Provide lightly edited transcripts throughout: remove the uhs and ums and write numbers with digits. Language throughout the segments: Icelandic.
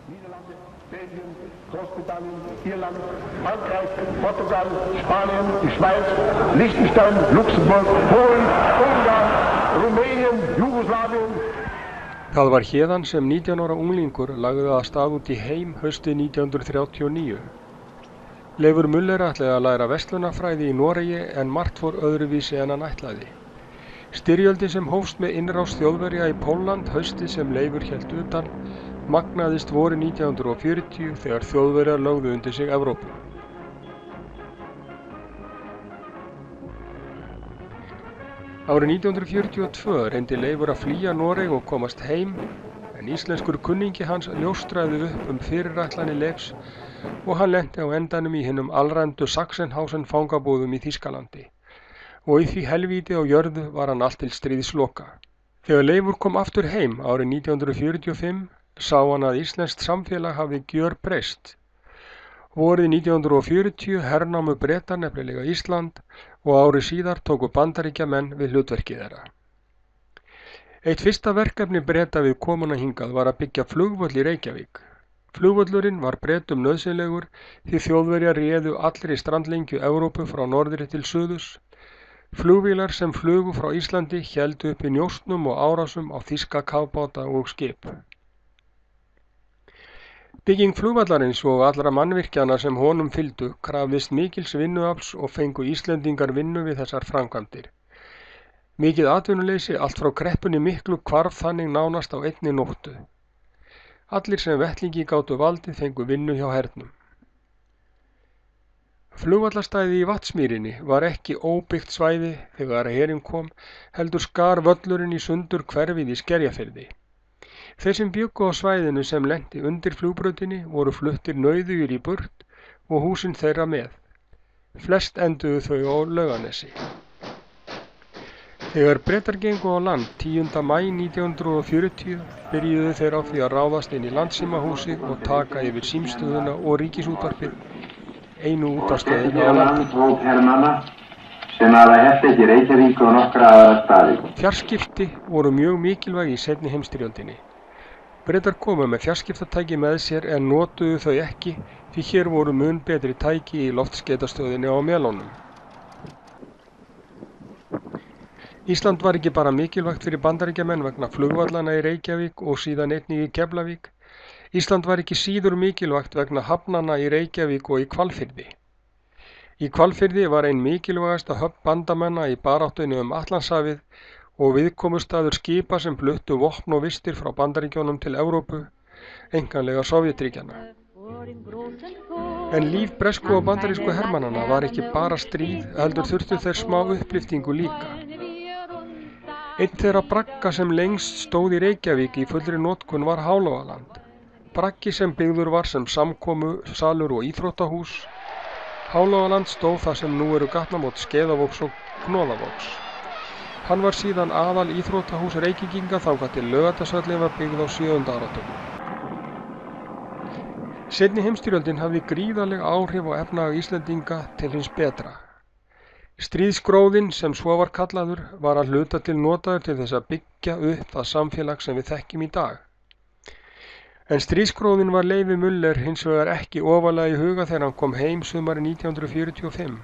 Niederlande, Belgien, Großbritannien, Irland, Frankreich, Portugal, Spanien, die Schweiz, Liechtenstein, Luxemburg, Polen, Ungarn, Rumänien, Jugoslavien. Það var héðan sem 19 ára unglingur lagði af stað út í heim haustið 1939. Leifur Müller ætlaði að læra verslunarfræði í Noregi en margt fór öðruvísi en hann ætlaði. Styrjöldin sem hófst með innrás Þjóðverja í Pólland haustið sem Leifur hélt utan magnaðist vorið 1940 þegar Þjóðverjar lögðu undir sig Evrópu. Árið 1942 reyndi Leifur að flýja Noreg og komast heim, en íslenskur kunningi hans ljóstraði upp fyrirætlanir Leifs og hann lenti á endanum í hinum alræmdu Sachsenhausen fangabúðum í Þýskalandi. Og í því helvíti á jörðu var hann allt til stríðsloka. Þegar Leifur kom aftur heim árið 1945 sá hann að íslenskt samfélag hafði gjörbreyst. Vorið 1940 hernámu Bretar nefnilega Ísland og ári síðar tóku Bandaríkjamenn við hlutverkið þeirra. Eitt fyrsta verkefni Breta við komuna hingað var að byggja flugvöll í Reykjavík. Flugvöllurinn var Bretum nauðsynlegur því Þjóðverjar réðu allri strandlengju Evrópu frá norðri til suðurs. Flugvélar sem flugu frá Íslandi héldu uppi njósnum og árásum á þýska kafbáta og skip. Bygging flugvallarins og allra mannvirkjana sem honum fylgdu krafðist mikils vinnuafls og fengu Íslendingar vinnu við þessar framkvæmdir. Mikið atvinnuleysi allt frá kreppunni miklu hvarf þannig nánast á einni nóttu. Allir sem vettlingi gátu valdið fengu vinnu hjá hernum. Flugvallarstæði í Vatnsmýrinni var ekki óbyggt svæði þegar herinn kom, heldur skar völlurinn í sundur hverfið í Skerjafirði. Þeir sem bjuggu á svæðinu sem lenti undir flugbrautinni voru fluttir nauðugir í burt og húsin þeirra með. Flest enduðu þau á Laugarnesi. Þegar Bretar gengu á land 10. maí 1940 byrjuðu þeir á því að ráðast inn í Landssímahúsið og taka yfir símstöðuna og Ríkisútvarpið, einu útvarpsstöðina á landinu. Sem hafa hertekið Reykjavík og nokkra aðra staði. Fjarskipti voru mjög mikilvæg í seinni heimsstyrjöldinni. Bretar komu með fjarskiptatæki með sér en notuðu þau ekki því hér voru mun betri tæki í loftskeytastöðinni á Melónum. Ísland var ekki bara mikilvægt fyrir Bandaríkjamenn vegna flugvallana í Reykjavík og síðan einnig í Keflavík. Ísland var ekki síður mikilvægt vegna hafnanna í Reykjavík og í Hvalfirði. Í Hvalfirði var ein mikilvægasta höfn bandamanna í baráttunni Atlantshafið og viðkomustaður skipa sem fluttu vopn og vistir frá Bandaríkjunum til Evrópu, einkanlega Sovétríkjanna. En líf bresku og bandarísku hermannanna var ekki bara stríð, heldur þurftu þeir smá upplyftingu líka. Einn þeirra bragga sem lengst stóð í Reykjavík í fullri notkun var Hálogaland. Braggi sem byggður var sem samkomu, salur og íþróttahús. Hálogaland stóð það sem nú eru gatnamót Skeiðavogs og Hnoðavogs. Hann var síðan aðal íþróttahús Reykvíkinga þangað til Laugardalshöllin var byggð á 7. áratugnum. Seinni heimsstyrjöldin hafði gríðarleg áhrif á efnahag Íslendinga til hins betra. Stríðsgróðinn, sem svo var kallaður, var að hluta til notaður til þess að byggja upp það samfélag sem við þekkjum í dag. En stríðsgróðinn var Leifi Müller hins vegar ekki ofarlega í huga þegar hann kom heim sumarið 1945.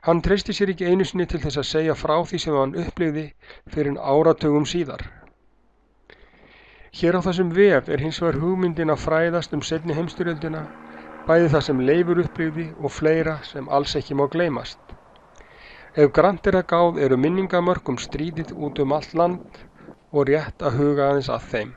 Hann treysti sér ekki einu sinni til þess að segja frá því sem hann upplifði fyrir áratugum síðar. Hér á þessum vef hins vegar hugmyndin að fræðast seinni heimsstyrjöldina, bæði það sem Leifur upplifði og fleira sem alls ekki má gleymast. Ef grannt að gáð eru minningamörk stríðið út allt land og rétt að huga aðeins að þeim.